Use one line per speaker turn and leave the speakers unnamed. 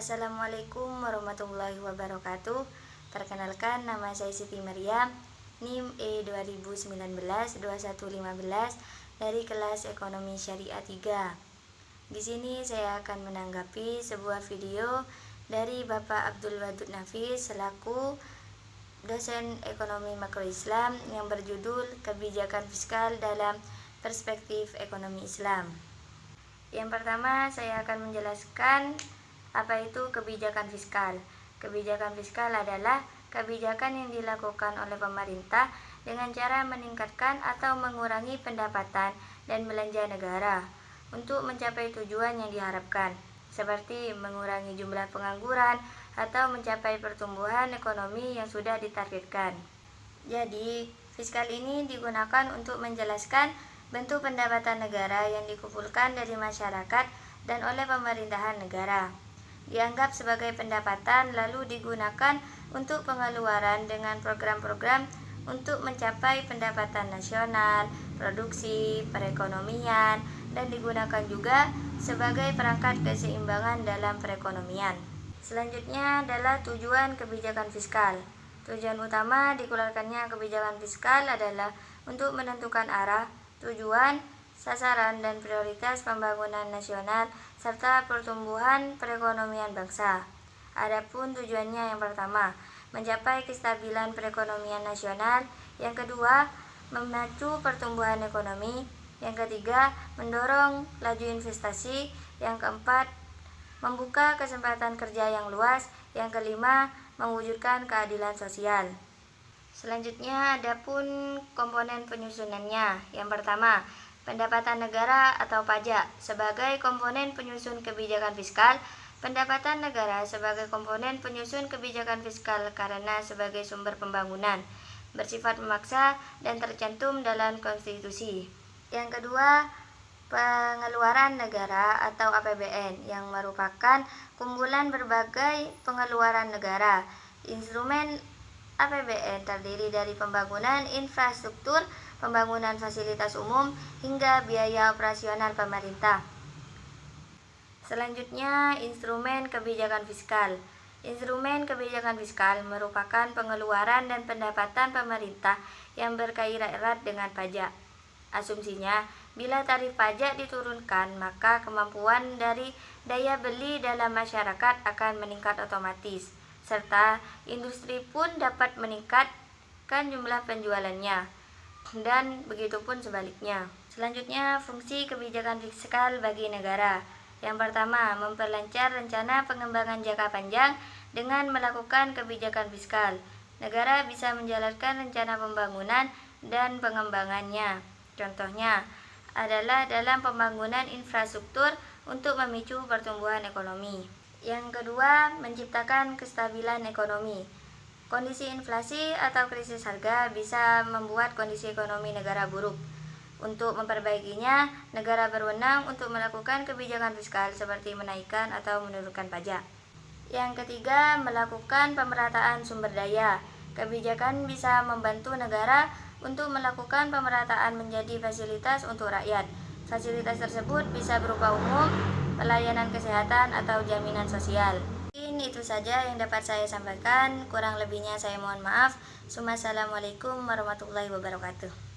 Assalamualaikum warahmatullahi wabarakatuh. Perkenalkan, nama saya Siti Maryam, NIM E2019-2115 dari kelas Ekonomi Syariah 3. Di sini saya akan menanggapi sebuah video dari Bapak Abdul Wadud Nafis selaku dosen Ekonomi Makro Islam yang berjudul Kebijakan Fiskal dalam Perspektif Ekonomi Islam. Yang pertama, saya akan menjelaskan apa itu kebijakan fiskal. Kebijakan fiskal adalah kebijakan yang dilakukan oleh pemerintah dengan cara meningkatkan atau mengurangi pendapatan dan belanja negara untuk mencapai tujuan yang diharapkan, seperti mengurangi jumlah pengangguran atau mencapai pertumbuhan ekonomi yang sudah ditargetkan. Jadi, fiskal ini digunakan untuk menjelaskan bentuk pendapatan negara yang dikumpulkan dari masyarakat dan oleh pemerintahan negara. Dianggap sebagai pendapatan lalu digunakan untuk pengeluaran dengan program-program untuk mencapai pendapatan nasional, produksi, perekonomian, dan digunakan juga sebagai perangkat keseimbangan dalam perekonomian. Selanjutnya adalah tujuan kebijakan fiskal. Tujuan utama dikeluarkannya kebijakan fiskal adalah untuk menentukan arah, tujuan, sasaran, dan prioritas pembangunan nasional serta pertumbuhan perekonomian bangsa. Adapun tujuannya yang pertama, mencapai kestabilan perekonomian nasional. Yang kedua, memacu pertumbuhan ekonomi. Yang ketiga, mendorong laju investasi. Yang keempat, membuka kesempatan kerja yang luas. Yang kelima, mewujudkan keadilan sosial. Selanjutnya, adapun komponen penyusunannya. Yang pertama, pendapatan negara atau pajak sebagai komponen penyusun kebijakan fiskal. Pendapatan negara sebagai komponen penyusun kebijakan fiskal karena sebagai sumber pembangunan, bersifat memaksa dan tercantum dalam konstitusi. Yang kedua, pengeluaran negara atau APBN yang merupakan kumpulan berbagai pengeluaran negara. Instrumen APBN terdiri dari pembangunan infrastruktur, pembangunan fasilitas umum, hingga biaya operasional pemerintah. Selanjutnya, instrumen kebijakan fiskal. Instrumen kebijakan fiskal merupakan pengeluaran dan pendapatan pemerintah yang berkaitan erat dengan pajak. Asumsinya, bila tarif pajak diturunkan, maka kemampuan dari daya beli dalam masyarakat akan meningkat otomatis, serta industri pun dapat meningkatkan jumlah penjualannya, dan begitupun sebaliknya. Selanjutnya, fungsi kebijakan fiskal bagi negara. Yang pertama, memperlancar rencana pengembangan jangka panjang dengan melakukan kebijakan fiskal. Negara bisa menjalankan rencana pembangunan dan pengembangannya. Contohnya adalah dalam pembangunan infrastruktur untuk memicu pertumbuhan ekonomi. Yang kedua, menciptakan kestabilan ekonomi. Kondisi inflasi atau krisis harga bisa membuat kondisi ekonomi negara buruk. Untuk memperbaikinya, negara berwenang untuk melakukan kebijakan fiskal seperti menaikkan atau menurunkan pajak. Yang ketiga, melakukan pemerataan sumber daya. Kebijakan bisa membantu negara untuk melakukan pemerataan menjadi fasilitas untuk rakyat. Fasilitas tersebut bisa berupa umum, pelayanan kesehatan, atau jaminan sosial. Itu saja yang dapat saya sampaikan. Kurang lebihnya saya mohon maaf. Assalamualaikum warahmatullahi wabarakatuh.